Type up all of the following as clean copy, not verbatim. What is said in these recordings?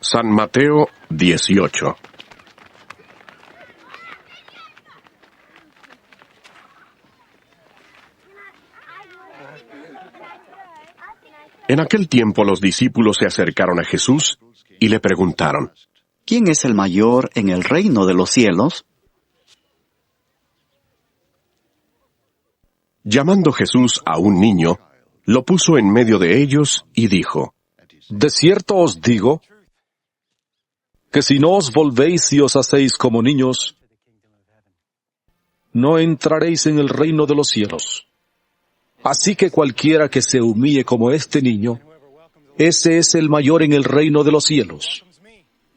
San Mateo 18. En aquel tiempo los discípulos se acercaron a Jesús y le preguntaron: ¿Quién es el mayor en el reino de los cielos? Llamando Jesús a un niño, lo puso en medio de ellos y dijo: De cierto os digo, que si no os volvéis y os hacéis como niños, no entraréis en el reino de los cielos. Así que cualquiera que se humille como este niño, ese es el mayor en el reino de los cielos.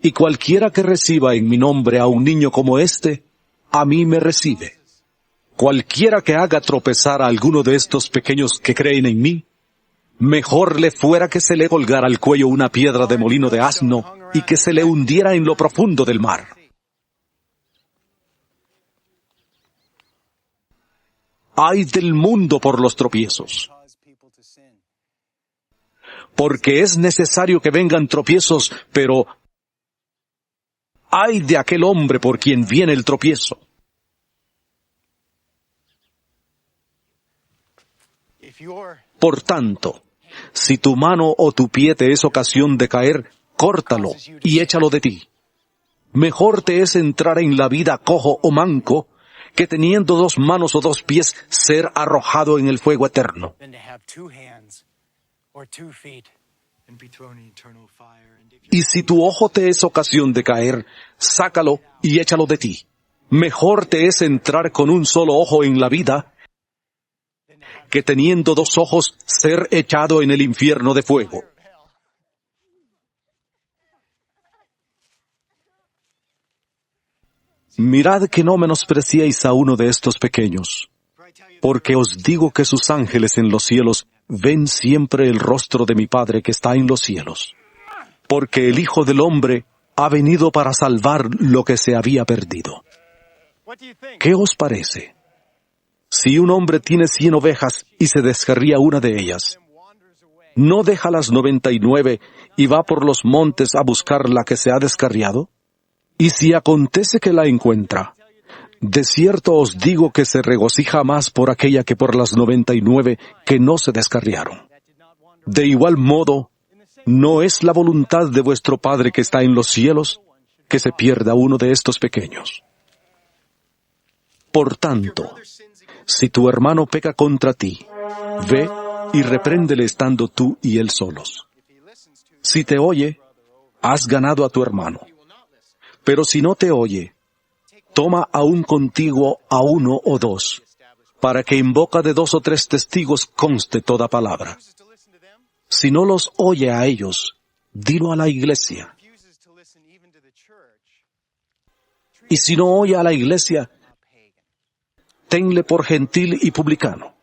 Y cualquiera que reciba en mi nombre a un niño como este, a mí me recibe. Cualquiera que haga tropezar a alguno de estos pequeños que creen en mí, mejor le fuera que se le colgara al cuello una piedra de molino de asno y que se le hundiera en lo profundo del mar. ¡Ay del mundo por los tropiezos! Porque es necesario que vengan tropiezos, pero ¡ay de aquel hombre por quien viene el tropiezo! Por tanto, si tu mano o tu pie te es ocasión de caer, córtalo y échalo de ti. Mejor te es entrar en la vida cojo o manco, que teniendo 2 manos o 2 pies ser arrojado en el fuego eterno. Y si tu ojo te es ocasión de caer, sácalo y échalo de ti. Mejor te es entrar con un solo ojo en la vida, que teniendo 2 ojos ser echado en el infierno de fuego. Mirad que no menospreciéis a uno de estos pequeños, porque os digo que sus ángeles en los cielos ven siempre el rostro de mi Padre que está en los cielos. Porque el Hijo del Hombre ha venido para salvar lo que se había perdido. ¿Qué os parece? Si un hombre tiene 100 ovejas y se descarría una de ellas, ¿no deja las 99 y va por los montes a buscar la que se ha descarriado? Y si acontece que la encuentra, de cierto os digo que se regocija más por aquella que por las 99 que no se descarriaron. De igual modo, ¿no es la voluntad de vuestro Padre que está en los cielos que se pierda uno de estos pequeños? Por tanto, si tu hermano peca contra ti, ve y repréndele estando tú y él solos. Si te oye, has ganado a tu hermano. Pero si no te oye, toma aún contigo a 1 o 2, para que en boca de 2 o 3 testigos conste toda palabra. Si no los oye a ellos, dilo a la iglesia. Y si no oye a la iglesia, tenle por gentil y publicano.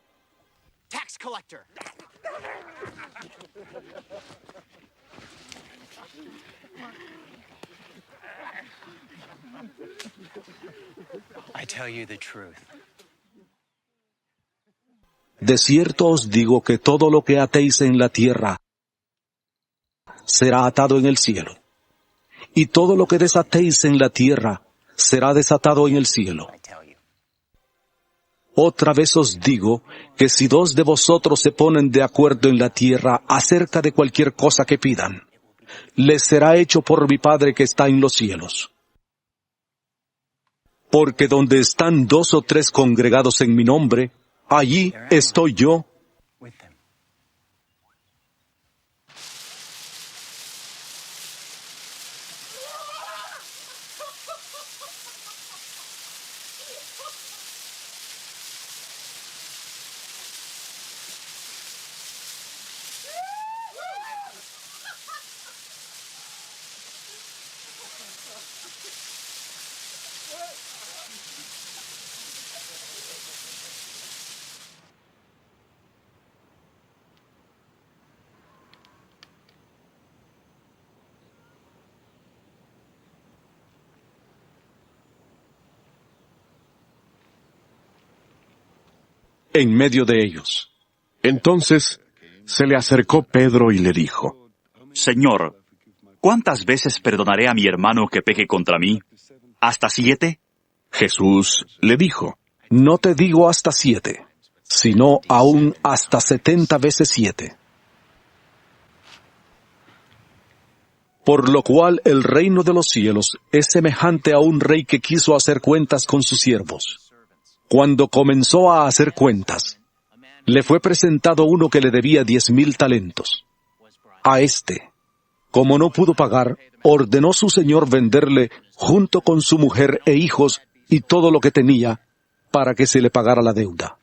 De cierto os digo que todo lo que atéis en la tierra será atado en el cielo, y todo lo que desatéis en la tierra será desatado en el cielo. Otra vez os digo que si 2 de vosotros se ponen de acuerdo en la tierra acerca de cualquier cosa que pidan, les será hecho por mi Padre que está en los cielos. Porque donde están 2 o 3 congregados en mi nombre, allí estoy yo. En medio de ellos. Entonces se le acercó Pedro y le dijo: Señor, ¿cuántas veces perdonaré a mi hermano que peque contra mí? ¿Hasta 7? Jesús le dijo, No te digo hasta 7, sino aún hasta 70 veces 7. Por lo cual el reino de los cielos es semejante a un rey que quiso hacer cuentas con sus siervos. Cuando comenzó a hacer cuentas, le fue presentado uno que le debía 10,000 talentos. A este, como no pudo pagar, ordenó su señor venderle junto con su mujer e hijos y todo lo que tenía, para que se le pagara la deuda.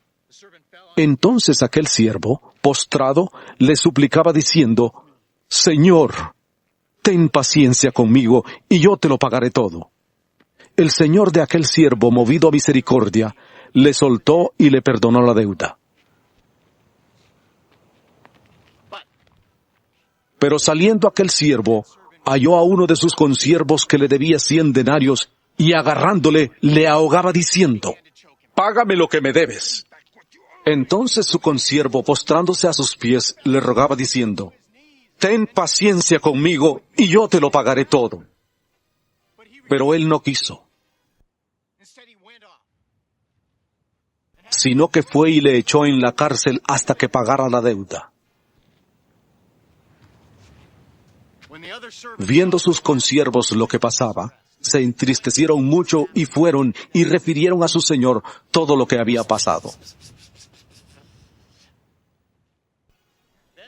Entonces aquel siervo, postrado, le suplicaba diciendo, Señor, ten paciencia conmigo, y yo te lo pagaré todo. El señor de aquel siervo, movido a misericordia, le soltó y le perdonó la deuda. Pero saliendo aquel siervo, halló a uno de sus consiervos que le debía 100 denarios, y agarrándole, le ahogaba diciendo, Págame lo que me debes. Entonces su consiervo, postrándose a sus pies, le rogaba diciendo, Ten paciencia conmigo, y yo te lo pagaré todo. Pero él no quiso, sino que fue y le echó en la cárcel hasta que pagara la deuda. Viendo sus consiervos lo que pasaba, se entristecieron mucho y fueron y refirieron a su señor todo lo que había pasado.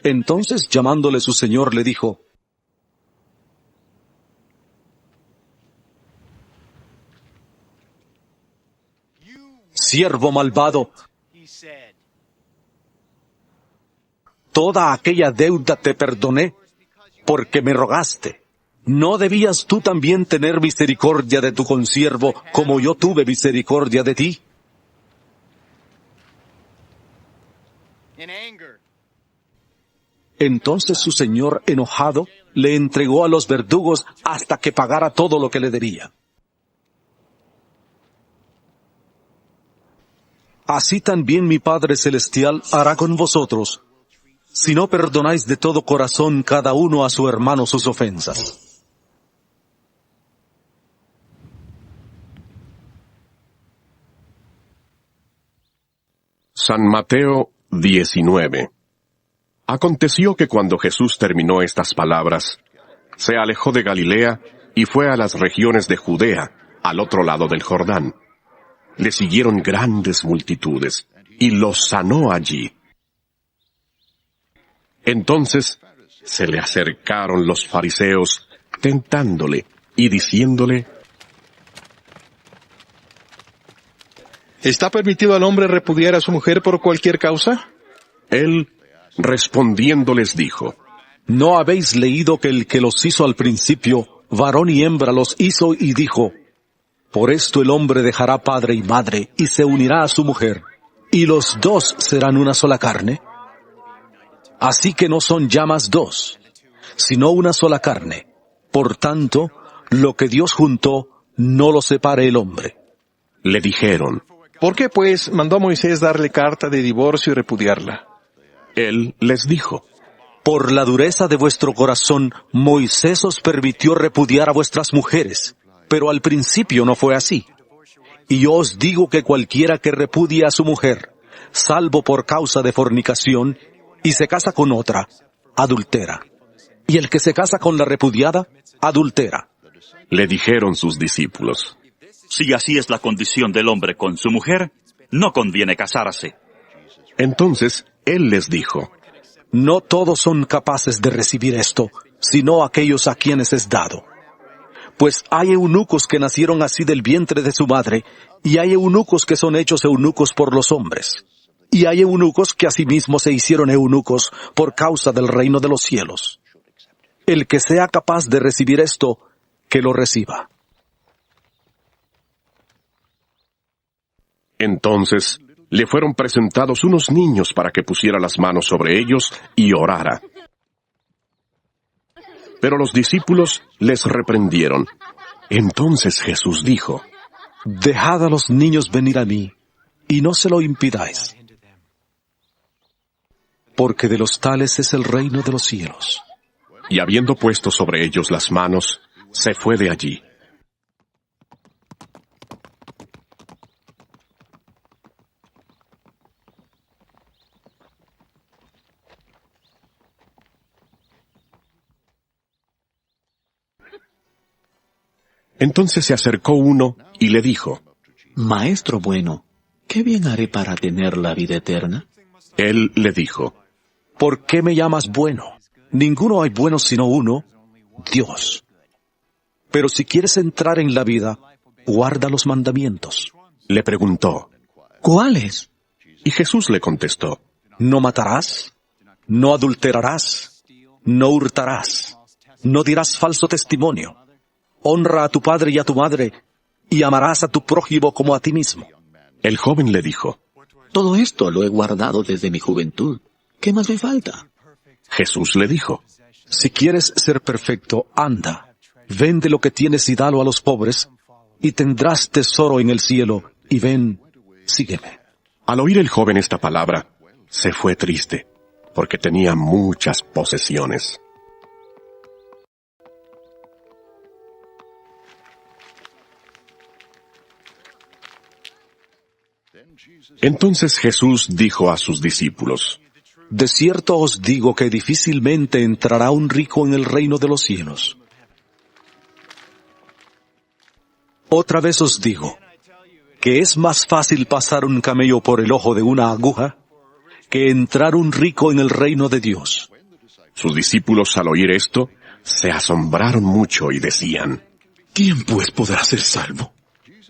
Entonces, llamándole su señor, le dijo, Siervo malvado, toda aquella deuda te perdoné porque me rogaste. ¿No debías tú también tener misericordia de tu consiervo como yo tuve misericordia de ti? Entonces su señor, enojado, le entregó a los verdugos hasta que pagara todo lo que le debía. Así también mi Padre Celestial hará con vosotros, si no perdonáis de todo corazón cada uno a su hermano sus ofensas. San Mateo 19. Aconteció que cuando Jesús terminó estas palabras, se alejó de Galilea y fue a las regiones de Judea, al otro lado del Jordán. Le siguieron grandes multitudes, y los sanó allí. Entonces se le acercaron los fariseos, tentándole y diciéndole, ¿Está permitido al hombre repudiar a su mujer por cualquier causa? Él, respondiendo, les dijo, ¿No habéis leído que el que los hizo al principio, varón y hembra los hizo y dijo, Por esto el hombre dejará padre y madre y se unirá a su mujer, y los dos serán una sola carne? Así que no son ya más dos, sino una sola carne. Por tanto, lo que Dios juntó, no lo separe el hombre. Le dijeron, ¿Por qué, pues, mandó a Moisés darle carta de divorcio y repudiarla? Él les dijo, Por la dureza de vuestro corazón, Moisés os permitió repudiar a vuestras mujeres, pero al principio no fue así. Y yo os digo que cualquiera que repudie a su mujer, salvo por causa de fornicación, y se casa con otra, adultera. Y el que se casa con la repudiada, adultera. le dijeron sus discípulos. Si así es la condición del hombre con su mujer, no conviene casarse. Entonces él les dijo, No todos son capaces de recibir esto, sino aquellos a quienes es dado. Pues hay eunucos que nacieron así del vientre de su madre, y hay eunucos que son hechos eunucos por los hombres. Y hay eunucos que asimismo se hicieron eunucos por causa del reino de los cielos. El que sea capaz de recibir esto, que lo reciba. Entonces le fueron presentados unos niños para que pusiera las manos sobre ellos y orara. Pero los discípulos les reprendieron. Entonces Jesús dijo, Dejad a los niños venir a mí, y no se lo impidáis, porque de los tales es el reino de los cielos. y habiendo puesto sobre ellos las manos, se fue de allí. Entonces se acercó uno y le dijo: Maestro bueno, ¿qué bien haré para tener la vida eterna? Él le dijo: ¿Por qué me llamas bueno? Ninguno hay bueno sino uno, Dios. Pero si quieres entrar en la vida, guarda los mandamientos. Le preguntó, ¿Cuáles? y Jesús le contestó: No matarás, no adulterarás, no hurtarás, no dirás falso testimonio, honra a tu padre y a tu madre, y amarás a tu prójimo como a ti mismo. El joven le dijo: Todo esto lo he guardado desde mi juventud. ¿Qué más me falta? Jesús le dijo: Si quieres ser perfecto, anda, vende lo que tienes y dalo a los pobres, y tendrás tesoro en el cielo, y ven, sígueme. Al oír el joven esta palabra, se fue triste, porque tenía muchas posesiones. Entonces Jesús dijo a sus discípulos: De cierto os digo que difícilmente entrará un rico en el reino de los cielos. Otra vez os digo, que es más fácil pasar un camello por el ojo de una aguja, que entrar un rico en el reino de Dios. Sus discípulos, al oír esto, se asombraron mucho y decían: ¿Quién pues podrá ser salvo?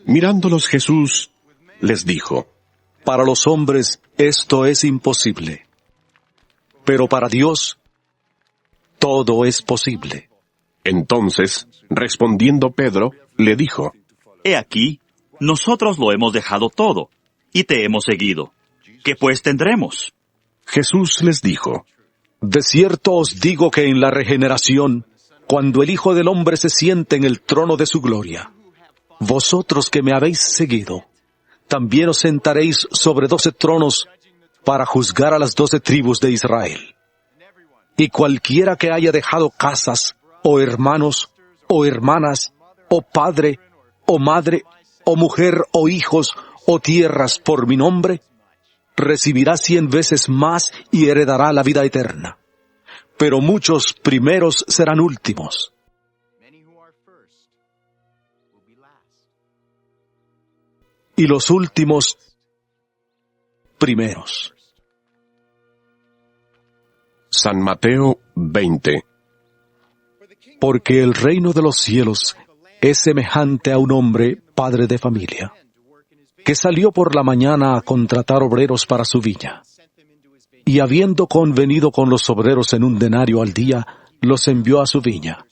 Mirándolos Jesús les dijo: Para los hombres esto es imposible, pero para Dios todo es posible. Entonces, respondiendo Pedro, le dijo: He aquí, nosotros lo hemos dejado todo, y te hemos seguido. ¿Qué pues tendremos? Jesús les dijo: De cierto os digo que en la regeneración, cuando el Hijo del Hombre se siente en el trono de su gloria, vosotros que me habéis seguido, también os sentaréis sobre 12 tronos para juzgar a las 12 tribus de Israel. Y cualquiera que haya dejado casas, o hermanos, o hermanas, o padre, o madre, o mujer, o hijos, o tierras por mi nombre, recibirá 100 veces más y heredará la vida eterna. Pero muchos primeros serán últimos, y los últimos primeros. San Mateo 20. Porque el reino de los cielos es semejante a un hombre, padre de familia, que salió por la mañana a contratar obreros para su viña. Y habiendo convenido con los obreros en un denario al día, los envió a su viña.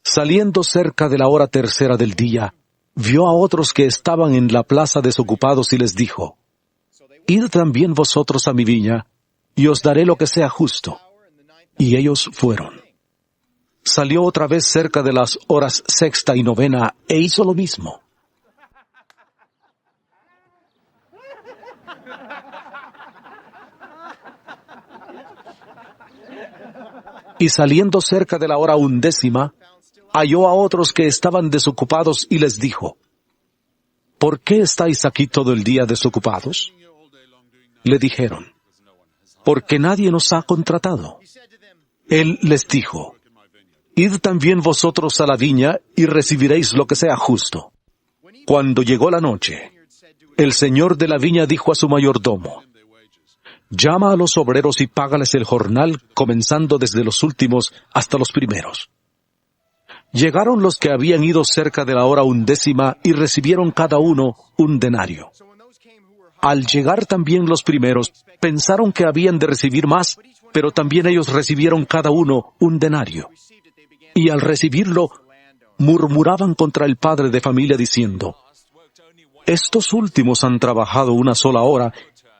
Saliendo cerca de la hora tercera del día, vio a otros que estaban en la plaza desocupados y les dijo: Id también vosotros a mi viña, y os daré lo que sea justo. Y ellos fueron. Salió otra vez cerca de las horas sexta y novena, e hizo lo mismo. Y saliendo cerca de la hora 11, halló a otros que estaban desocupados y les dijo: ¿Por qué estáis aquí todo el día desocupados? Le dijeron: Porque nadie nos ha contratado. Él les dijo: Id también vosotros a la viña y recibiréis lo que sea justo. Cuando llegó la noche, el señor de la viña dijo a su mayordomo: Llama a los obreros y págales el jornal, comenzando desde los últimos hasta los primeros. Llegaron los que habían ido cerca de la hora 11 y recibieron cada uno un denario. Al llegar también los primeros, pensaron que habían de recibir más, pero también ellos recibieron cada uno un denario. Y al recibirlo, murmuraban contra el padre de familia diciendo: Estos últimos han trabajado una sola hora,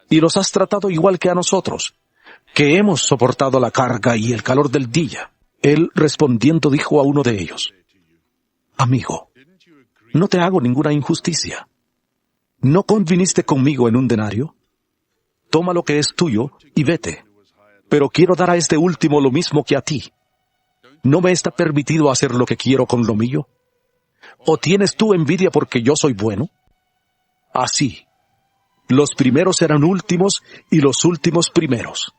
y los has tratado igual que a nosotros, que hemos soportado la carga y el calor del día. Él respondiendo dijo a uno de ellos: Amigo, no te hago ninguna injusticia. ¿No conviniste conmigo en un denario? Toma lo que es tuyo y vete. Pero quiero dar a este último lo mismo que a ti. ¿No me está permitido hacer lo que quiero con lo mío? ¿O tienes tú envidia porque yo soy bueno? Así, los primeros serán últimos y los últimos primeros,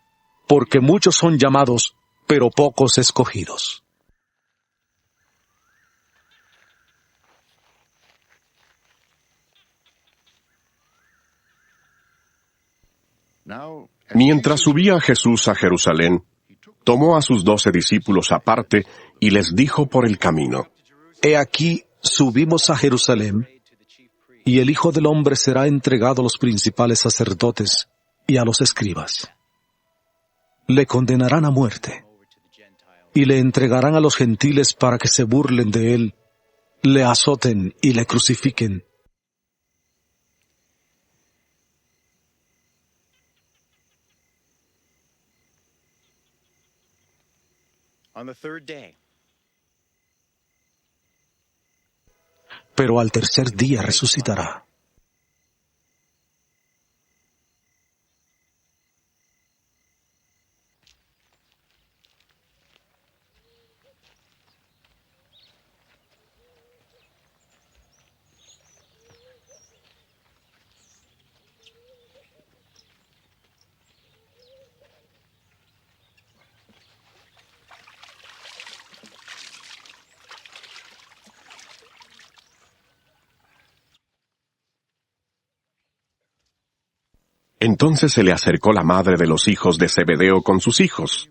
porque muchos son llamados, pero pocos escogidos. Mientras subía Jesús a Jerusalén, tomó a sus 12 discípulos aparte y les dijo por el camino: He aquí, subimos a Jerusalén, y el Hijo del Hombre será entregado a los principales sacerdotes y a los escribas. Le condenarán a muerte, y le entregarán a los gentiles para que se burlen de él, le azoten y le crucifiquen. Pero al tercer día resucitará. Entonces se le acercó la madre de los hijos de Zebedeo con sus hijos,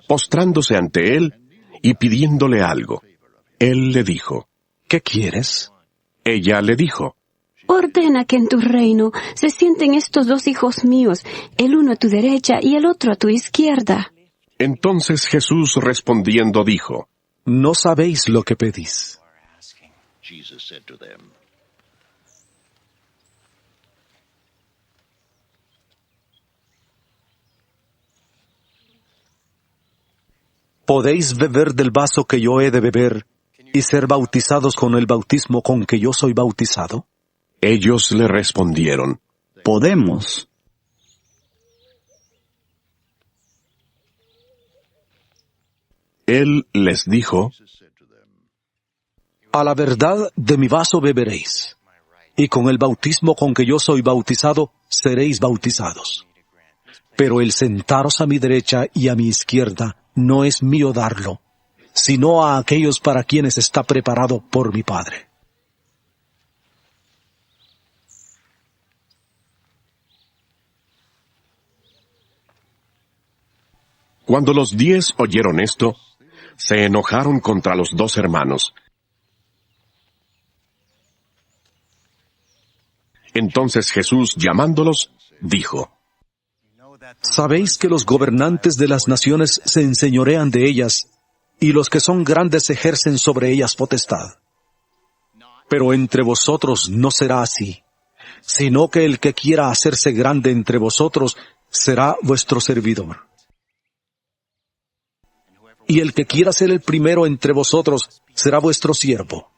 postrándose ante él y pidiéndole algo. Él le dijo: ¿Qué quieres? Ella le dijo: Ordena que en tu reino se sienten estos 2 hijos míos, el uno a tu derecha y el otro a tu izquierda. Entonces Jesús respondiendo dijo: No sabéis lo que pedís. ¿Podéis beber del vaso que yo he de beber y ser bautizados con el bautismo con que yo soy bautizado? Ellos le respondieron: Podemos. Él les dijo: A la verdad de mi vaso beberéis, y con el bautismo con que yo soy bautizado seréis bautizados. Pero el sentaros a mi derecha y a mi izquierda no es mío darlo, sino a aquellos para quienes está preparado por mi Padre. Cuando los 10 oyeron esto, se enojaron contra los 2 hermanos. Entonces Jesús, llamándolos, dijo: Sabéis que los gobernantes de las naciones se enseñorean de ellas, y los que son grandes ejercen sobre ellas potestad. Pero entre vosotros no será así, sino que el que quiera hacerse grande entre vosotros será vuestro servidor. Y el que quiera ser el primero entre vosotros será vuestro siervo.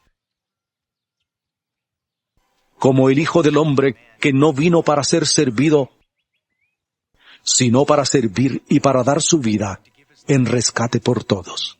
Como el Hijo del Hombre, que no vino para ser servido, sino para servir y para dar su vida en rescate por todos.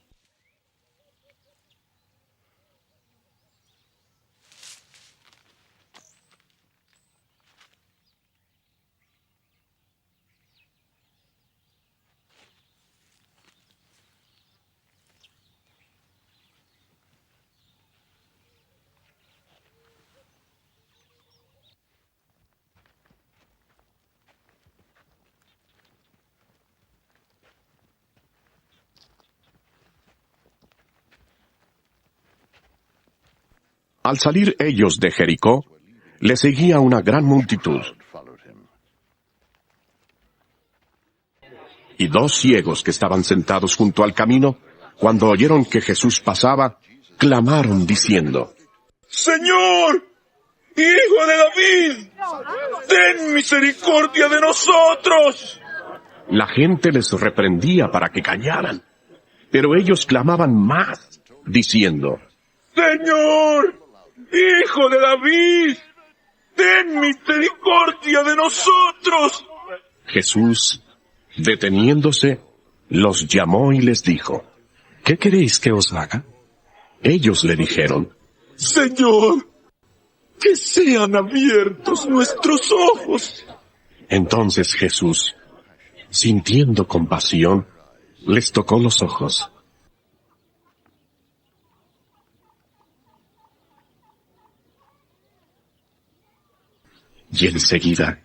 Al salir ellos de Jericó, le seguía una gran multitud. Y 2 ciegos que estaban sentados junto al camino, cuando oyeron que Jesús pasaba, clamaron diciendo: ¡Señor, Hijo de David, ten misericordia de nosotros! La gente les reprendía para que callaran, pero ellos clamaban más, diciendo: ¡Señor, Hijo de David, ten misericordia de nosotros! Jesús, deteniéndose, los llamó y les dijo: ¿qué queréis que os haga? Ellos le dijeron, Señor, que sean abiertos nuestros ojos. entonces Jesús, sintiendo compasión, les tocó los ojos. Y enseguida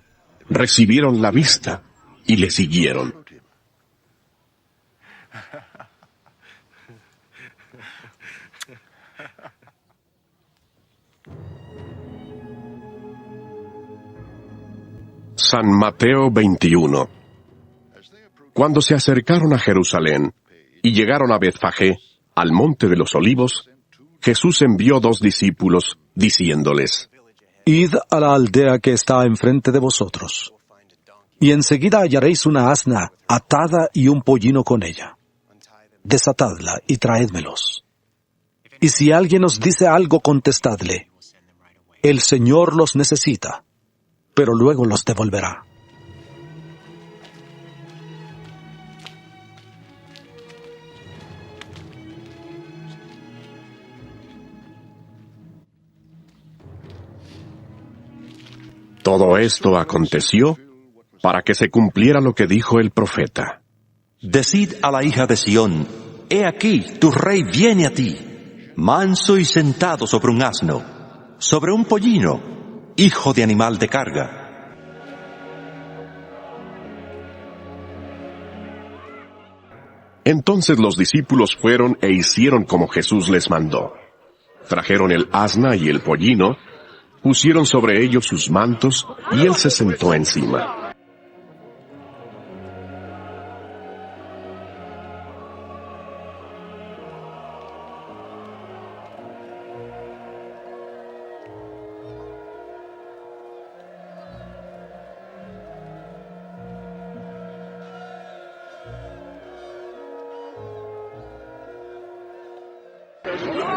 recibieron la vista y le siguieron. San Mateo 21. Cuando se acercaron a Jerusalén y llegaron a Betfagé, al monte de los olivos, Jesús envió 2 discípulos, diciéndoles, Id a la aldea que está enfrente de vosotros, y enseguida hallaréis una asna atada y un pollino con ella. Desatadla y traédmelos. Y si alguien os dice algo, contestadle, el Señor los necesita, pero luego los devolverá. todo esto aconteció para que se cumpliera lo que dijo el profeta. Decid a la hija de Sión, he aquí, tu rey viene a ti, manso y sentado sobre un asno, sobre un pollino, hijo de animal de carga. Entonces los discípulos fueron e hicieron como Jesús les mandó. Trajeron el asna y el pollino, pusieron sobre ellos sus mantos, y él se sentó encima.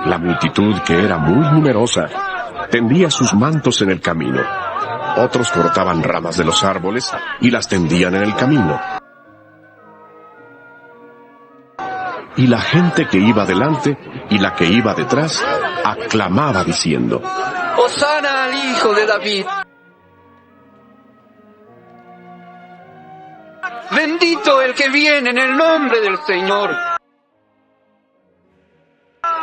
La multitud, que era muy numerosa, tendía sus mantos en el camino. Otros cortaban ramas de los árboles y las tendían en el camino. Y la gente que iba delante y la que iba detrás aclamaba diciendo: ¡Hosana al Hijo de David! ¡Bendito el que viene en el nombre del Señor!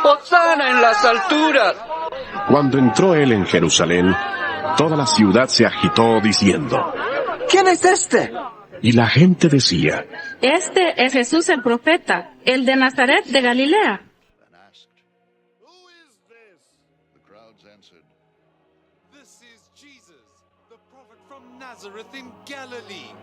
¡Hosana en las alturas! Cuando entró él en Jerusalén, toda la ciudad se agitó diciendo: ¿Quién es este? Y la gente decía: Este es Jesús el profeta, el de Nazaret de Galilea. This is Jesus, the prophet from Nazareth in Galilee.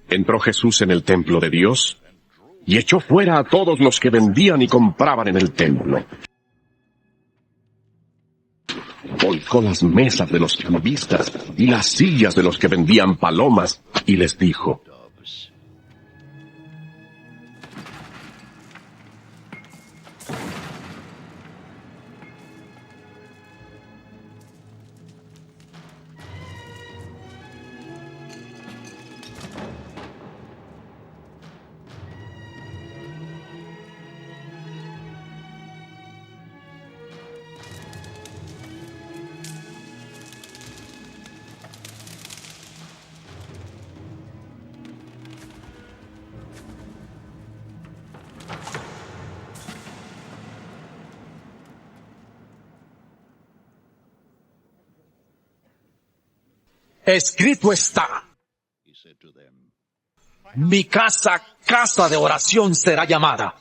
Entró Jesús en el templo de Dios y echó fuera a todos los que vendían y compraban en el templo. Volcó las mesas de los cambistas y las sillas de los que vendían palomas y les dijo: Escrito está: mi casa, casa de oración será llamada.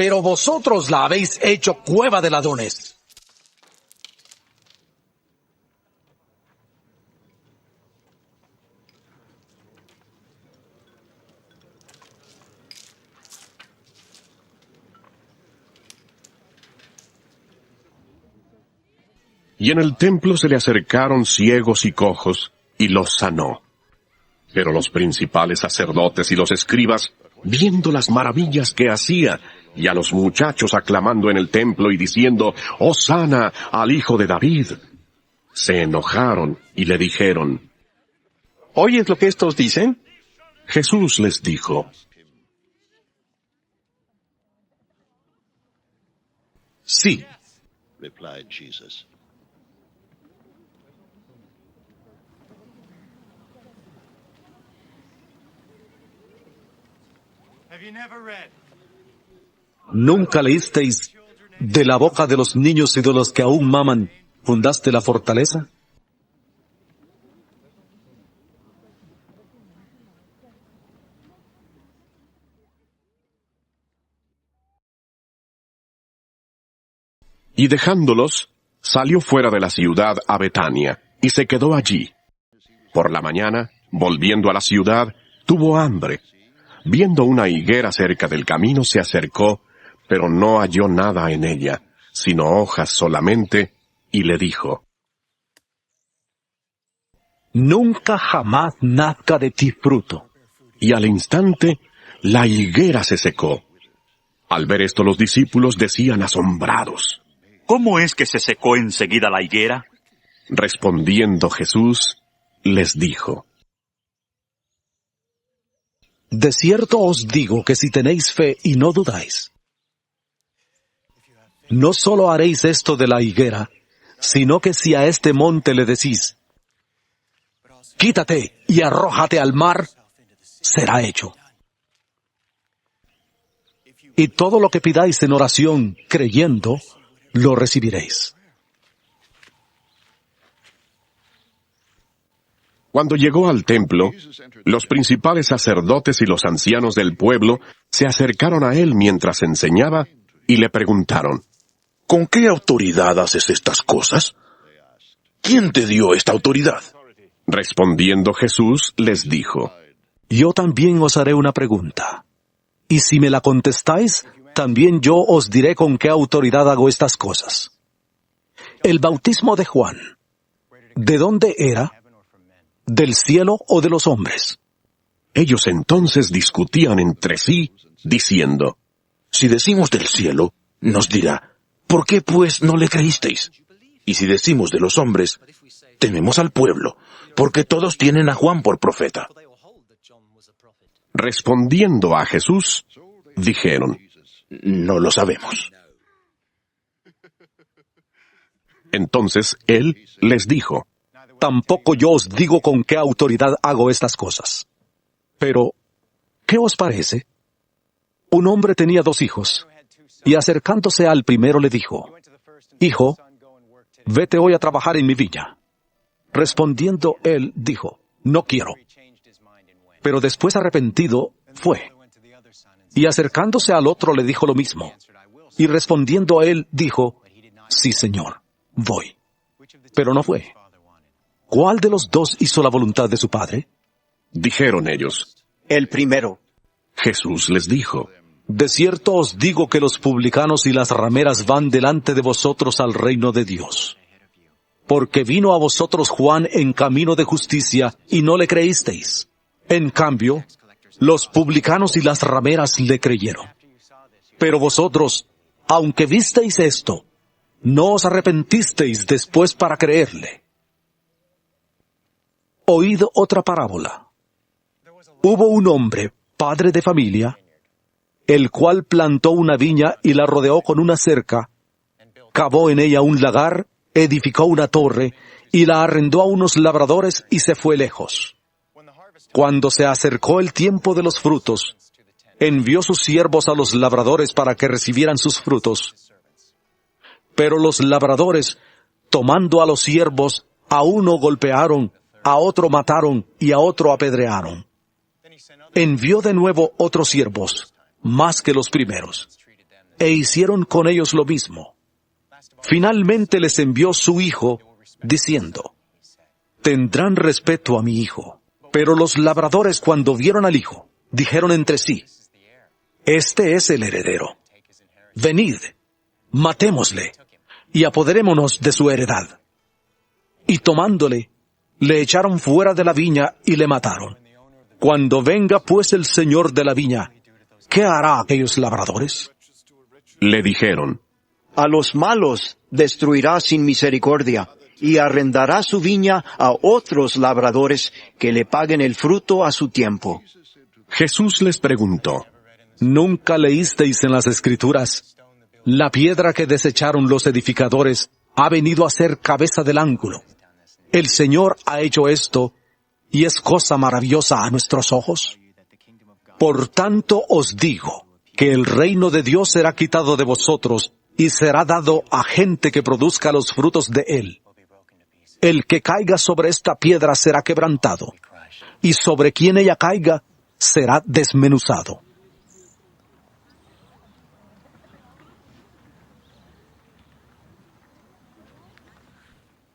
pero vosotros la habéis hecho cueva de ladrones. Y en el templo se le acercaron ciegos y cojos, y los sanó. Pero los principales sacerdotes y los escribas, viendo las maravillas que hacía, y a los muchachos aclamando en el templo y diciendo, «Hosana al Hijo de David», se enojaron y le dijeron, ¿oyes lo que estos dicen? Jesús les dijo, Sí. replied Jesus. ¿Nunca leísteis de la boca de los niños y de los que aún maman, fundaste la fortaleza? y dejándolos, salió fuera de la ciudad a Betania, y se quedó allí. Por la mañana, volviendo a la ciudad, tuvo hambre. Viendo una higuera cerca del camino, se acercó, pero no halló nada en ella, sino hojas solamente, y le dijo, Nunca jamás nazca de ti fruto. Y al instante, la higuera se secó. Al ver esto los discípulos decían asombrados, ¿cómo es que se secó enseguida la higuera? Respondiendo Jesús, les dijo, De cierto os digo que si tenéis fe y no dudáis, no solo haréis esto de la higuera, sino que si a este monte le decís, quítate y arrójate al mar, será hecho. Y todo lo que pidáis en oración, creyendo, lo recibiréis. Cuando llegó al templo, los principales sacerdotes y los ancianos del pueblo se acercaron a él mientras enseñaba y le preguntaron, ¿con qué autoridad haces estas cosas? ¿Quién te dio esta autoridad? Respondiendo Jesús les dijo, Yo también os haré una pregunta, y si me la contestáis, también yo os diré con qué autoridad hago estas cosas. El bautismo de Juan, ¿de dónde era? ¿Del cielo o de los hombres? Ellos entonces discutían entre sí, diciendo, Si decimos del cielo, nos dirá, ¿por qué pues no le creísteis? Y si decimos de los hombres, tememos al pueblo, porque todos tienen a Juan por profeta. Respondiendo a Jesús, dijeron, No lo sabemos. Entonces él les dijo, Tampoco yo os digo con qué autoridad hago estas cosas. Pero, ¿qué os parece? Un hombre tenía 2 hijos, y acercándose al primero le dijo, Hijo, vete hoy a trabajar en mi viña. Respondiendo él, dijo, No quiero. Pero después arrepentido, fue. Y acercándose al otro le dijo lo mismo. Y respondiendo él, dijo, Sí, Señor, voy. Pero no fue. ¿Cuál de los 2 hizo la voluntad de su padre? Dijeron ellos, El primero. Jesús les dijo, De cierto os digo que los publicanos y las rameras van delante de vosotros al reino de Dios. Porque vino a vosotros Juan en camino de justicia y no le creísteis. En cambio, los publicanos y las rameras le creyeron. Pero vosotros, aunque visteis esto, no os arrepentisteis después para creerle. Oíd otra parábola. Hubo un hombre, padre de familia, el cual plantó una viña y la rodeó con una cerca, cavó en ella un lagar, edificó una torre, y la arrendó a unos labradores y se fue lejos. Cuando se acercó el tiempo de los frutos, envió sus siervos a los labradores para que recibieran sus frutos. Pero los labradores, tomando a los siervos, a uno golpearon, a otro mataron y a otro apedrearon. Envió de nuevo otros siervos, más que los primeros. e hicieron con ellos lo mismo. Finalmente les envió su hijo, diciendo, «Tendrán respeto a mi hijo». Pero los labradores, cuando vieron al hijo, dijeron entre sí, «Este es el heredero. Venid, matémosle, y apoderémonos de su heredad». Y tomándole, le echaron fuera de la viña y le mataron. Cuando venga pues el señor de la viña, ¿qué hará a aquellos labradores? Le dijeron, «A los malos destruirá sin misericordia, y arrendará su viña a otros labradores que le paguen el fruto a su tiempo». Jesús les preguntó, ¿Nunca leísteis en las Escrituras? La piedra que desecharon los edificadores ha venido a ser cabeza del ángulo. El Señor ha hecho esto, y es cosa maravillosa a nuestros ojos. Por tanto os digo, que el reino de Dios será quitado de vosotros, y será dado a gente que produzca los frutos de él. El que caiga sobre esta piedra será quebrantado, y sobre quien ella caiga será desmenuzado.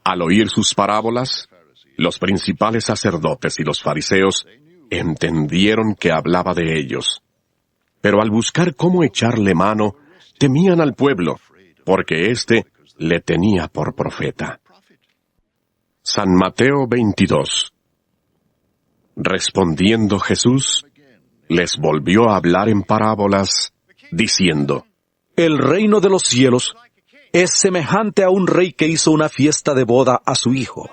al oír sus parábolas, los principales sacerdotes y los fariseos entendieron que hablaba de ellos. Pero al buscar cómo echarle mano, temían al pueblo, porque éste le tenía por profeta. San Mateo 22. Respondiendo Jesús, les volvió a hablar en parábolas, diciendo, El reino de los cielos es semejante a un rey que hizo una fiesta de boda a su hijo.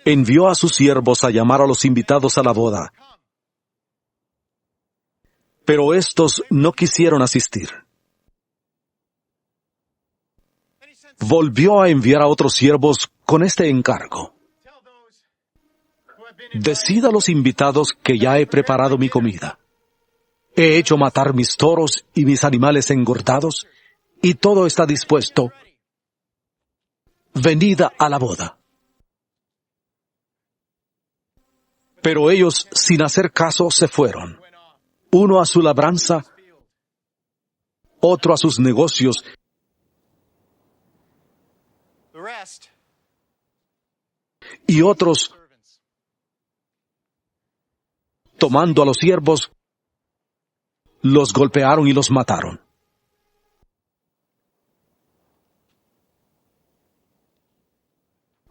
Envió a sus siervos a llamar a los invitados a la boda, pero éstos no quisieron asistir. Volvió a enviar a otros siervos con este encargo: Decid a los invitados que ya he preparado mi comida. He hecho matar mis toros y mis animales engordados, y todo está dispuesto. Venid a la boda. Pero ellos, sin hacer caso, se fueron. Uno a su labranza, otro a sus negocios, y otros, tomando a los siervos, los golpearon y los mataron.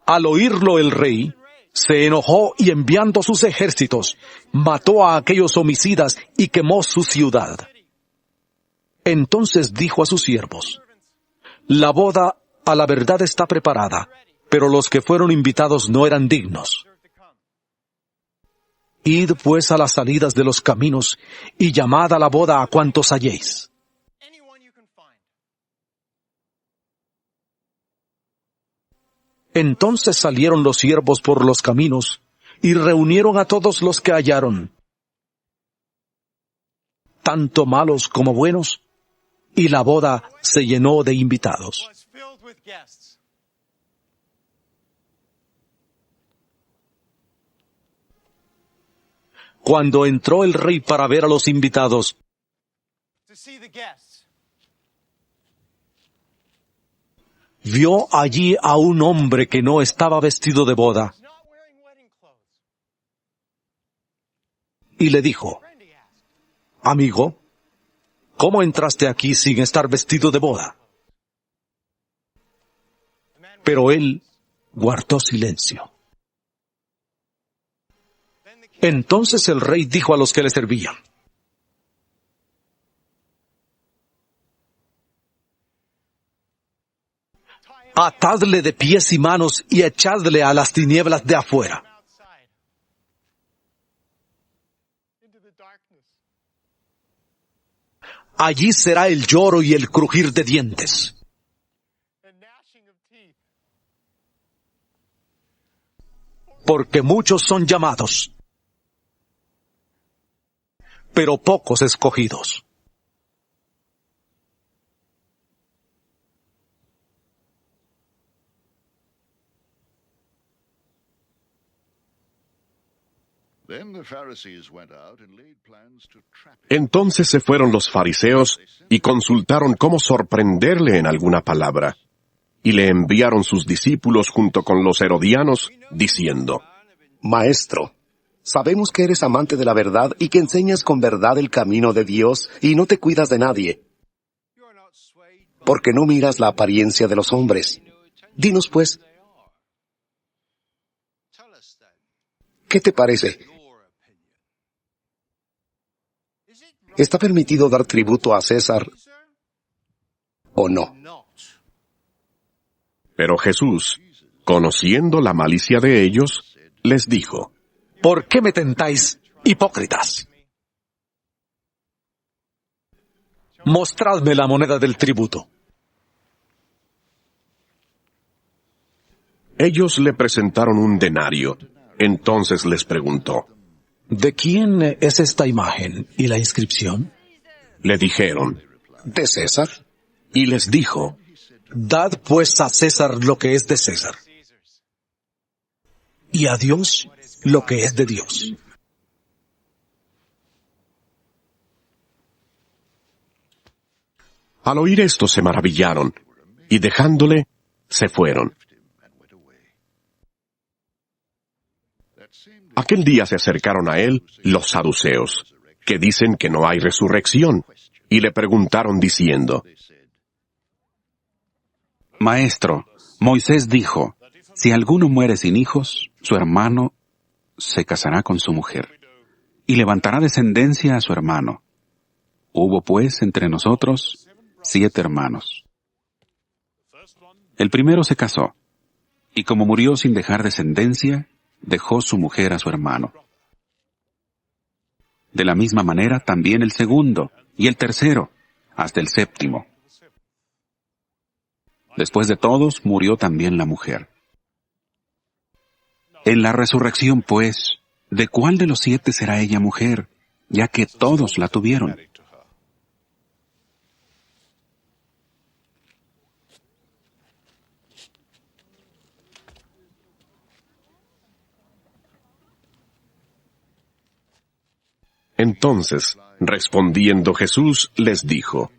Al oírlo el rey, se enojó y enviando sus ejércitos, mató a aquellos homicidas y quemó su ciudad. Entonces dijo a sus siervos: La boda a la verdad está preparada, pero los que fueron invitados no eran dignos. Id pues a las salidas de los caminos, y llamad a la boda a cuantos halléis. Entonces salieron los siervos por los caminos, y reunieron a todos los que hallaron, tanto malos como buenos, y la boda se llenó de invitados. Cuando entró el rey para ver a los invitados, vio allí a un hombre que no estaba vestido de boda, y le dijo: Amigo, ¿cómo entraste aquí sin estar vestido de boda? Pero él guardó silencio. Entonces el rey dijo a los que le servían: Atadle de pies y manos y echadle a las tinieblas de afuera. Allí será el lloro y el crujir de dientes. Porque muchos son llamados, pero pocos escogidos. Entonces se fueron los fariseos y consultaron cómo sorprenderle en alguna palabra. Y le enviaron sus discípulos junto con los herodianos, diciendo: Maestro, sabemos que eres amante de la verdad y que enseñas con verdad el camino de Dios y no te cuidas de nadie, porque no miras la apariencia de los hombres. Dinos pues, ¿qué te parece? ¿Está permitido dar tributo a César o no? Pero Jesús, conociendo la malicia de ellos, les dijo: ¿Por qué me tentáis, hipócritas? Mostradme la moneda del tributo. Ellos le presentaron un denario. Entonces les preguntó: ¿De quién es esta imagen y la inscripción? Le dijeron: ¿De César? Y les dijo: Dad pues a César lo que es de César, y a Dios lo que es de Dios. Al oír esto se maravillaron, y dejándole, se fueron. Aquel día se acercaron a él los saduceos, que dicen que no hay resurrección, y le preguntaron diciendo: Maestro, Moisés dijo, si alguno muere sin hijos, su hermano se casará con su mujer, y levantará descendencia a su hermano. Hubo pues entre nosotros 7 hermanos. El primero se casó, y como murió sin dejar descendencia, dejó su mujer a su hermano. De la misma manera también el segundo, y el tercero, hasta el séptimo. Después de todos, murió también la mujer. En la resurrección, pues, ¿de cuál de los 7 será ella mujer, ya que todos la tuvieron? Entonces, respondiendo Jesús, les dijo: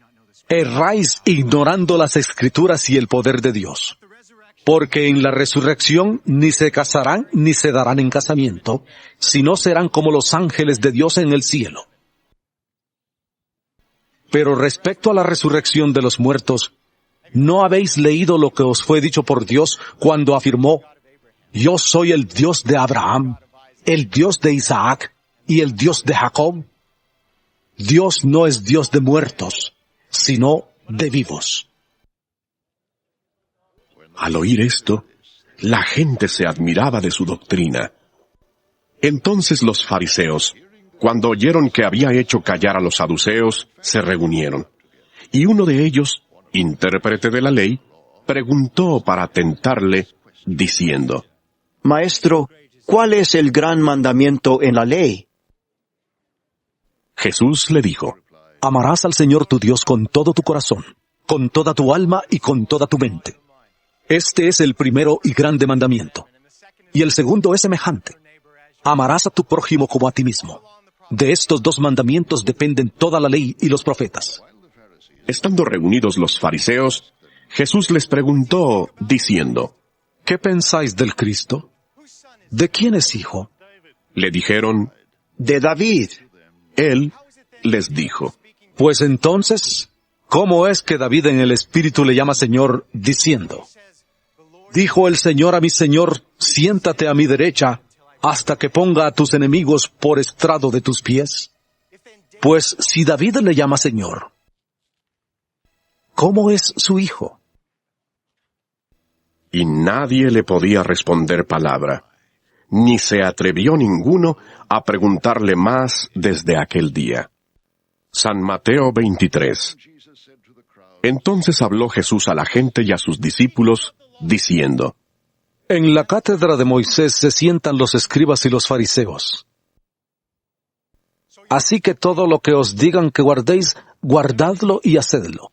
Erráis ignorando las Escrituras y el poder de Dios. Porque en la resurrección ni se casarán ni se darán en casamiento, sino serán como los ángeles de Dios en el cielo. Pero respecto a la resurrección de los muertos, ¿no habéis leído lo que os fue dicho por Dios cuando afirmó: Yo soy el Dios de Abraham, el Dios de Isaac y el Dios de Jacob? Dios no es Dios de muertos, sino de vivos. Al oír esto, la gente se admiraba de su doctrina. Entonces los fariseos, cuando oyeron que había hecho callar a los saduceos, se reunieron. Y uno de ellos, intérprete de la ley, preguntó para tentarle, diciendo: Maestro, ¿cuál es el gran mandamiento en la ley? Jesús le dijo: Amarás al Señor tu Dios con todo tu corazón, con toda tu alma y con toda tu mente. Este es el primero y grande mandamiento. Y el segundo es semejante: amarás a tu prójimo como a ti mismo. De estos 2 mandamientos dependen toda la ley y los profetas. Estando reunidos los fariseos, Jesús les preguntó, diciendo: ¿Qué pensáis del Cristo? ¿De quién es hijo? Le dijeron: De David. Él les dijo: Pues entonces, ¿cómo es que David en el Espíritu le llama Señor, diciendo: Dijo el Señor a mi Señor, siéntate a mi derecha, hasta que ponga a tus enemigos por estrado de tus pies? Pues si David le llama Señor, ¿cómo es su hijo? Y nadie le podía responder palabra, ni se atrevió ninguno a preguntarle más desde aquel día. San Mateo 23. Entonces habló Jesús a la gente y a sus discípulos, diciendo: En la cátedra de Moisés se sientan los escribas y los fariseos. Así que todo lo que os digan que guardéis, guardadlo y hacedlo.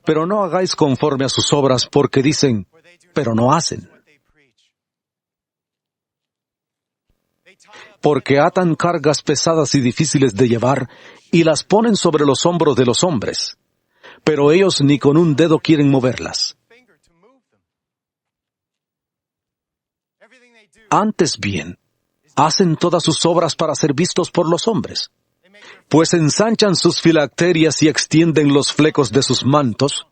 Pero no hagáis conforme a sus obras, porque dicen, pero no hacen. porque atan cargas pesadas y difíciles de llevar y las ponen sobre los hombros de los hombres, pero ellos ni con un dedo quieren moverlas. Antes bien, hacen todas sus obras para ser vistos por los hombres, pues ensanchan sus filacterias y extienden los flecos de sus mantos,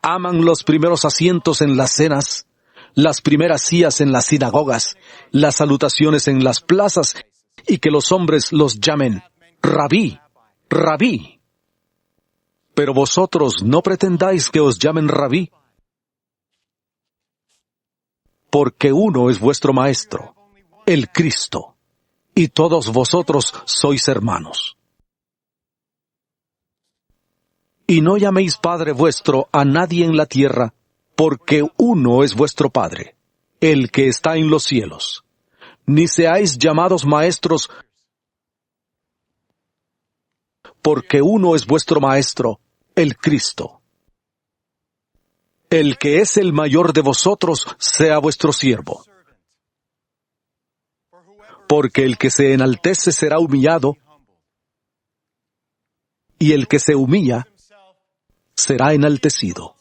aman los primeros asientos en las cenas, las primeras sillas en las sinagogas, las salutaciones en las plazas, y que los hombres los llamen Rabí, Rabí. Pero vosotros no pretendáis que os llamen Rabí, porque uno es vuestro Maestro, el Cristo, y todos vosotros sois hermanos. Y no llaméis Padre vuestro a nadie en la tierra, porque uno es vuestro Padre, el que está en los cielos. Ni seáis llamados maestros, porque uno es vuestro Maestro, el Cristo. El que es el mayor de vosotros sea vuestro siervo. Porque el que se enaltece será humillado, y el que se humilla será enaltecido.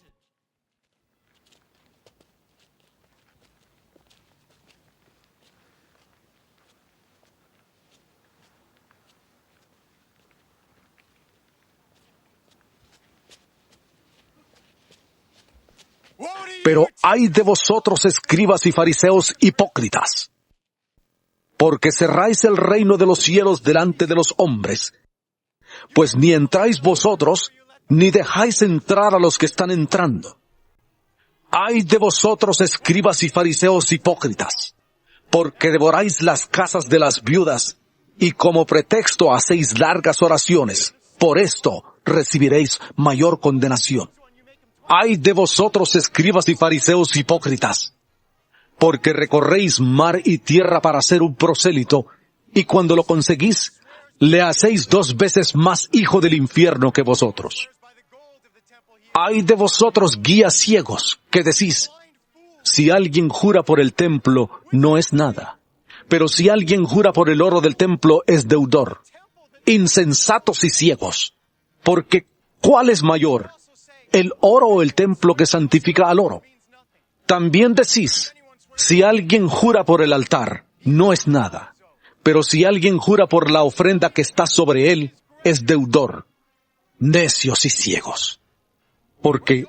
Pero ay de vosotros, escribas y fariseos hipócritas, porque cerráis el reino de los cielos delante de los hombres, pues ni entráis vosotros, ni dejáis entrar a los que están entrando. Ay de vosotros, escribas y fariseos hipócritas, porque devoráis las casas de las viudas, y como pretexto hacéis largas oraciones. Por esto recibiréis mayor condenación. Ay de vosotros, escribas y fariseos hipócritas, porque recorréis mar y tierra para ser un prosélito, y cuando lo conseguís, le hacéis 2 veces más hijo del infierno que vosotros. Ay de vosotros, guías ciegos, que decís, si alguien jura por el templo, no es nada, pero si alguien jura por el oro del templo, es deudor. Insensatos y ciegos, porque ¿cuál es mayor, el oro o el templo que santifica al oro? También decís, si alguien jura por el altar, no es nada, pero si alguien jura por la ofrenda que está sobre él, es deudor. Necios y ciegos. Porque,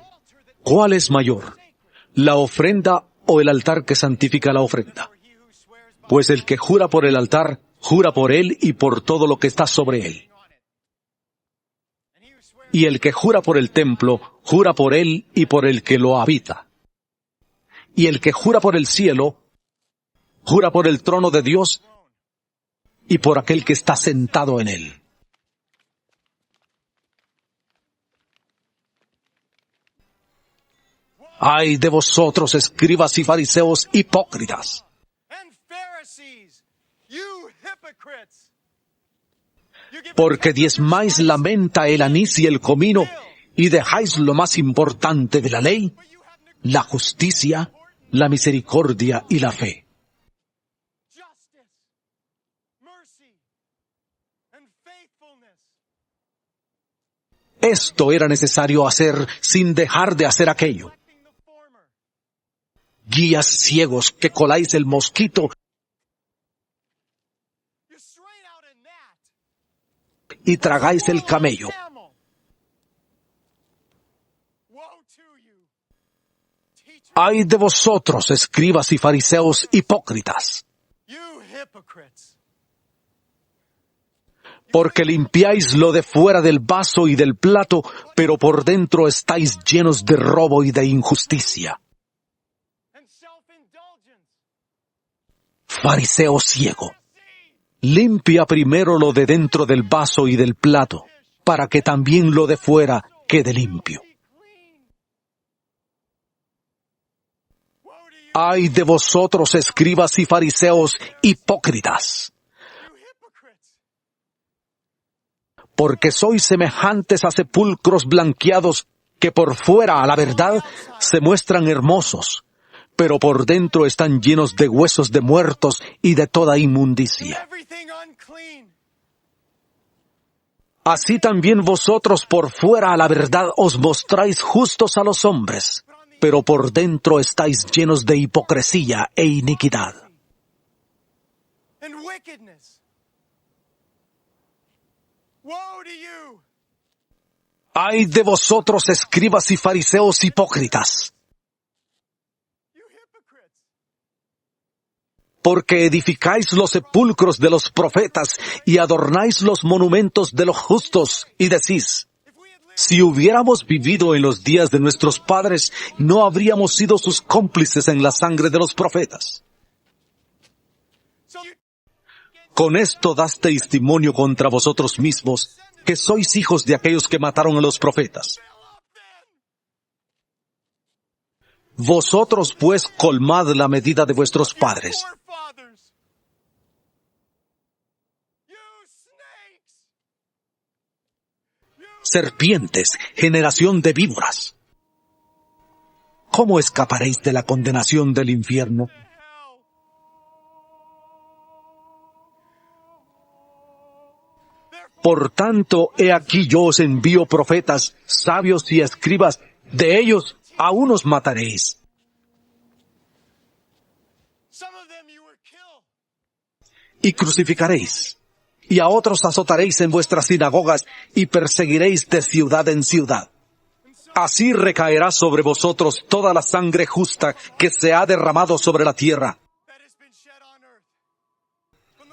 ¿cuál es mayor, la ofrenda o el altar que santifica la ofrenda? Pues el que jura por el altar, jura por él y por todo lo que está sobre él. Y el que jura por el templo, jura por él y por el que lo habita. Y el que jura por el cielo, jura por el trono de Dios y por aquel que está sentado en él. Ay de vosotros, escribas y fariseos hipócritas, porque diezmáis la menta, el anís y el comino, y dejáis lo más importante de la ley, la justicia, la misericordia y la fe. Esto era necesario hacer sin dejar de hacer aquello. Guías ciegos que coláis el mosquito y tragáis el camello. Ay de vosotros, escribas y fariseos hipócritas, porque limpiáis lo de fuera del vaso y del plato, pero por dentro estáis llenos de robo y de injusticia. Fariseo ciego, limpia primero lo de dentro del vaso y del plato, para que también lo de fuera quede limpio. Ay de vosotros, escribas y fariseos hipócritas, porque sois semejantes a sepulcros blanqueados que por fuera, a la verdad, se muestran hermosos, pero por dentro están llenos de huesos de muertos y de toda inmundicia. Así también vosotros por fuera a la verdad os mostráis justos a los hombres, pero por dentro estáis llenos de hipocresía e iniquidad. ¡Ay de vosotros, escribas y fariseos hipócritas! Porque edificáis los sepulcros de los profetas y adornáis los monumentos de los justos, y decís, si hubiéramos vivido en los días de nuestros padres, no habríamos sido sus cómplices en la sangre de los profetas. Con esto das testimonio contra vosotros mismos, que sois hijos de aquellos que mataron a los profetas. Vosotros pues colmad la medida de vuestros padres. Serpientes, generación de víboras. ¿Cómo escaparéis de la condenación del infierno? Por tanto, he aquí yo os envío profetas, sabios y escribas, de ellos a unos mataréis. Y crucificaréis, y a otros azotaréis en vuestras sinagogas, y perseguiréis de ciudad en ciudad. Así recaerá sobre vosotros toda la sangre justa que se ha derramado sobre la tierra.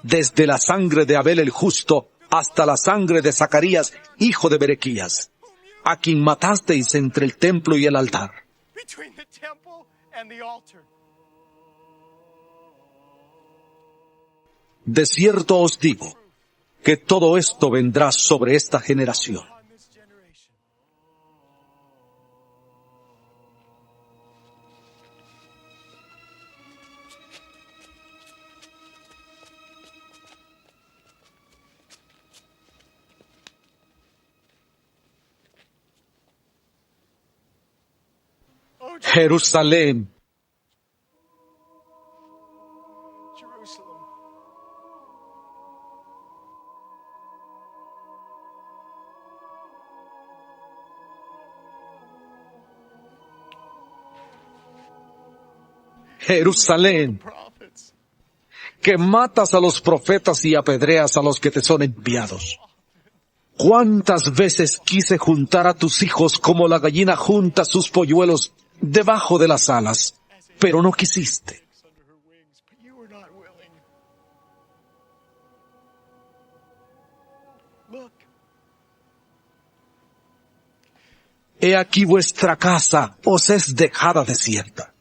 Desde la sangre de Abel el justo, hasta la sangre de Zacarías, hijo de Berequías, a quien matasteis entre el templo y el altar. De cierto os digo, que todo esto vendrá sobre esta generación. Jerusalén, Jerusalén, que matas a los profetas y apedreas a los que te son enviados. ¿Cuántas veces quise juntar a tus hijos como la gallina junta sus polluelos debajo de las alas, pero no quisiste? He aquí vuestra casa os es dejada desierta.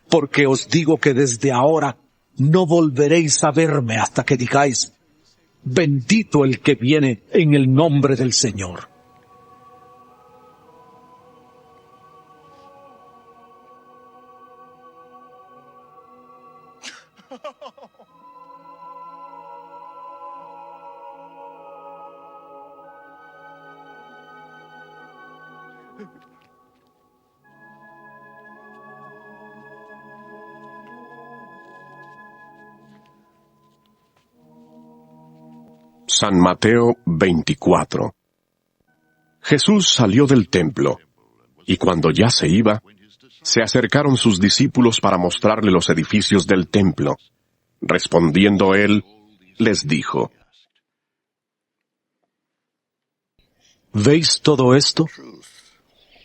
Porque os digo que desde ahora no volveréis a verme hasta que digáis, bendito el que viene en el nombre del Señor. San Mateo 24. Jesús salió del templo, y cuando ya se iba, se acercaron sus discípulos para mostrarle los edificios del templo. Respondiendo él, les dijo, ¿veis todo esto?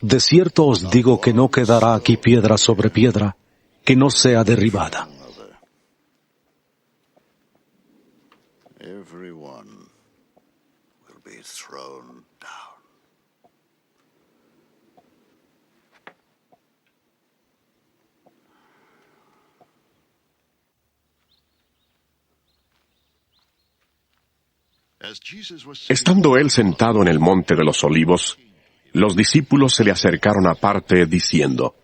De cierto os digo que no quedará aquí piedra sobre piedra que no sea derribada. Estando él sentado en el monte de los olivos, los discípulos se le acercaron aparte diciendo,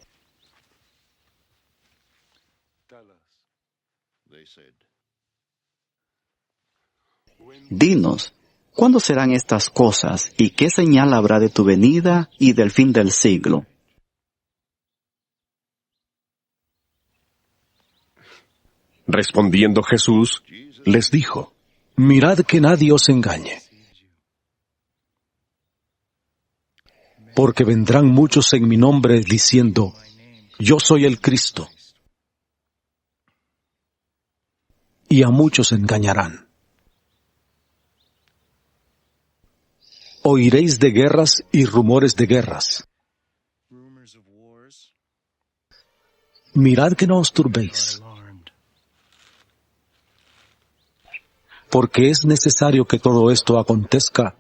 Dinos, ¿cuándo serán estas cosas y qué señal habrá de tu venida y del fin del siglo? Respondiendo Jesús, les dijo, Mirad que nadie os engañe. Porque vendrán muchos en mi nombre diciendo, Yo soy el Cristo. Y a muchos engañarán. Oiréis de guerras y rumores de guerras. Mirad que no os turbéis. Porque es necesario que todo esto acontezca,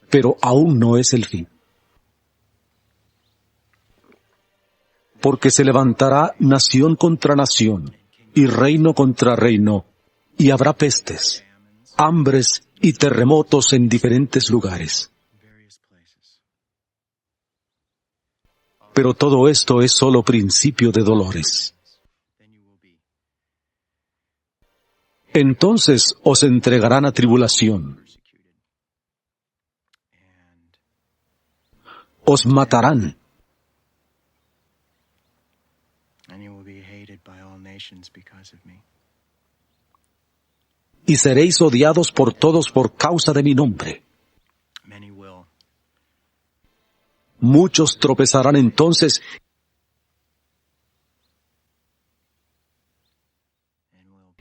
pero aún no es el fin. Porque se levantará nación contra nación, y reino contra reino, y habrá pestes, hambres y terremotos en diferentes lugares. Pero todo esto es solo principio de dolores. Entonces os entregarán a tribulación. Os matarán. Y seréis odiados por todos por causa de mi nombre. Muchos tropezarán entonces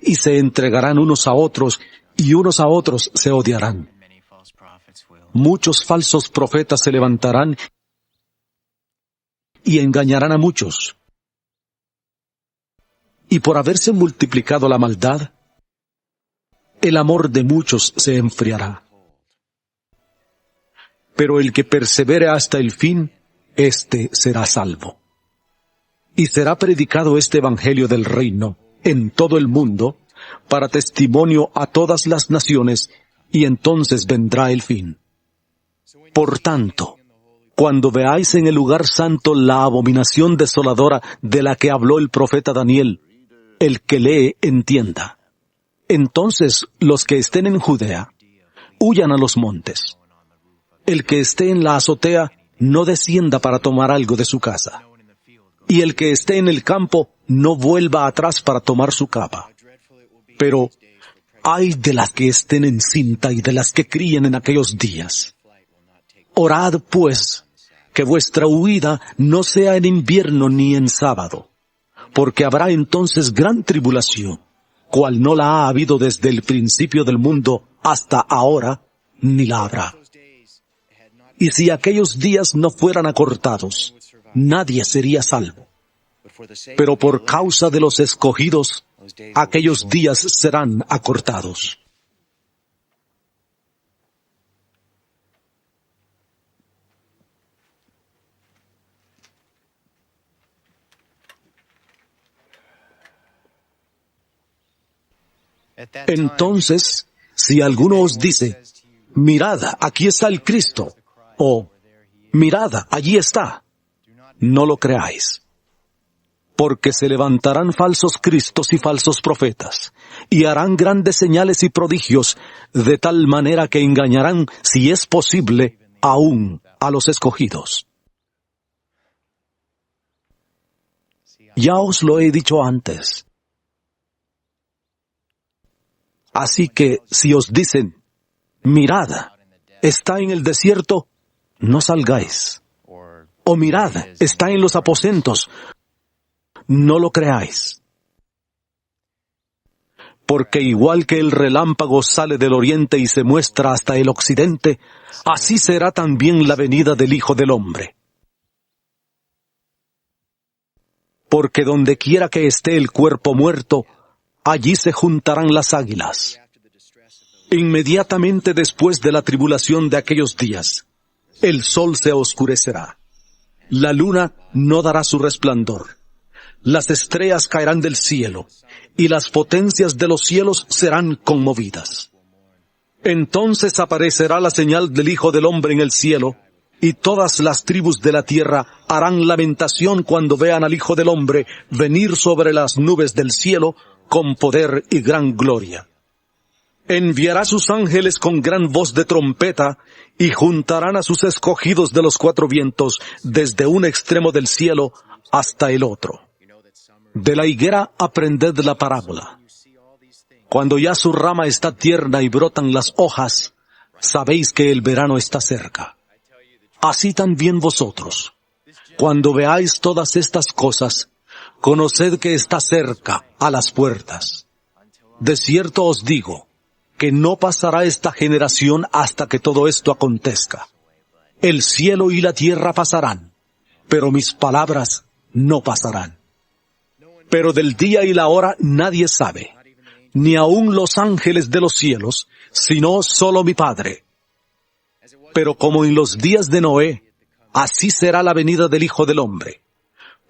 y se entregarán unos a otros, y unos a otros se odiarán. Muchos falsos profetas se levantarán y engañarán a muchos. Y por haberse multiplicado la maldad, el amor de muchos se enfriará. Pero el que persevere hasta el fin, éste será salvo. Y será predicado este evangelio del reino en todo el mundo, para testimonio a todas las naciones, y entonces vendrá el fin. Por tanto, cuando veáis en el lugar santo la abominación desoladora de la que habló el profeta Daniel, el que lee entienda. Entonces los que estén en Judea, huyan a los montes. El que esté en la azotea, no descienda para tomar algo de su casa. Y el que esté en el campo, no vuelva atrás para tomar su capa. Pero, ay de las que estén en cinta y de las que críen en aquellos días. Orad, pues, que vuestra huida no sea en invierno ni en sábado, porque habrá entonces gran tribulación, cual no la ha habido desde el principio del mundo hasta ahora, ni la habrá. Y si aquellos días no fueran acortados, nadie sería salvo. Pero por causa de los escogidos, aquellos días serán acortados. Entonces, si alguno os dice, mirad, aquí está el Cristo, o mirad, allí está, no lo creáis. Porque se levantarán falsos cristos y falsos profetas, y harán grandes señales y prodigios, de tal manera que engañarán, si es posible, aún a los escogidos. Ya os lo he dicho antes. Así que, si os dicen, mirad, está en el desierto, no salgáis. O mirad, está en los aposentos, no lo creáis. Porque igual que el relámpago sale del oriente y se muestra hasta el occidente, así será también la venida del Hijo del Hombre. Porque donde quiera que esté el cuerpo muerto, allí se juntarán las águilas. Inmediatamente después de la tribulación de aquellos días, el sol se oscurecerá. La luna no dará su resplandor. Las estrellas caerán del cielo, y las potencias de los cielos serán conmovidas. Entonces aparecerá la señal del Hijo del Hombre en el cielo, y todas las tribus de la tierra harán lamentación cuando vean al Hijo del Hombre venir sobre las nubes del cielo con poder y gran gloria. Enviará sus ángeles con gran voz de trompeta, y juntarán a sus escogidos de los cuatro vientos, desde un extremo del cielo hasta el otro. De la higuera aprended la parábola. Cuando ya su rama está tierna y brotan las hojas, sabéis que el verano está cerca. Así también vosotros, cuando veáis todas estas cosas, conoced que está cerca, a las puertas. De cierto os digo, que no pasará esta generación hasta que todo esto acontezca. El cielo y la tierra pasarán, pero mis palabras no pasarán. Pero del día y la hora nadie sabe, ni aun los ángeles de los cielos, sino solo mi Padre. Pero como en los días de Noé, así será la venida del Hijo del Hombre.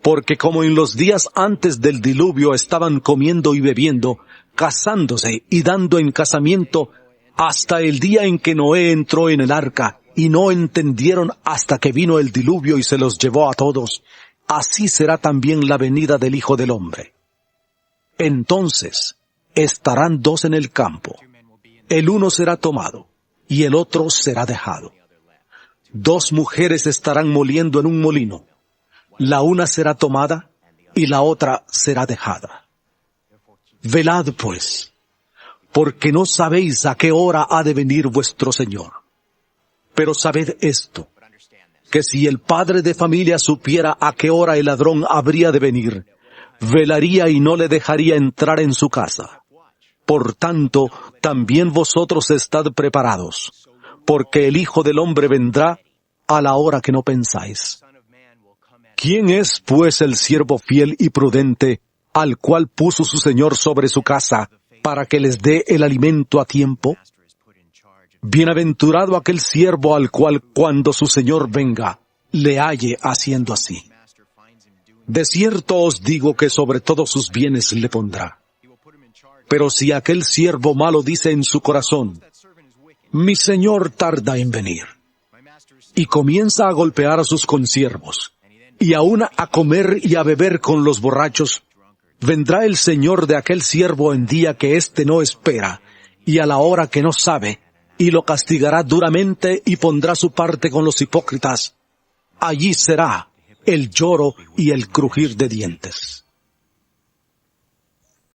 Porque como en los días antes del diluvio estaban comiendo y bebiendo, casándose y dando en casamiento, hasta el día en que Noé entró en el arca, y no entendieron hasta que vino el diluvio y se los llevó a todos, así será también la venida del Hijo del Hombre. Entonces estarán dos en el campo, el uno será tomado, y el otro será dejado. Dos mujeres estarán moliendo en un molino, la una será tomada, y la otra será dejada. Velad pues, porque no sabéis a qué hora ha de venir vuestro Señor. Pero sabed esto, que si el padre de familia supiera a qué hora el ladrón habría de venir, velaría y no le dejaría entrar en su casa. Por tanto, también vosotros estad preparados, porque el Hijo del Hombre vendrá a la hora que no pensáis. ¿Quién es, pues, el siervo fiel y prudente, al cual puso su Señor sobre su casa, para que les dé el alimento a tiempo? Bienaventurado aquel siervo al cual, cuando su Señor venga, le halle haciendo así. De cierto os digo que sobre todos sus bienes le pondrá. Pero si aquel siervo malo dice en su corazón, mi Señor tarda en venir, y comienza a golpear a sus consiervos, y aún a comer y a beber con los borrachos, vendrá el Señor de aquel siervo en día que éste no espera, y a la hora que no sabe, y lo castigará duramente y pondrá su parte con los hipócritas. Allí será el lloro y el crujir de dientes.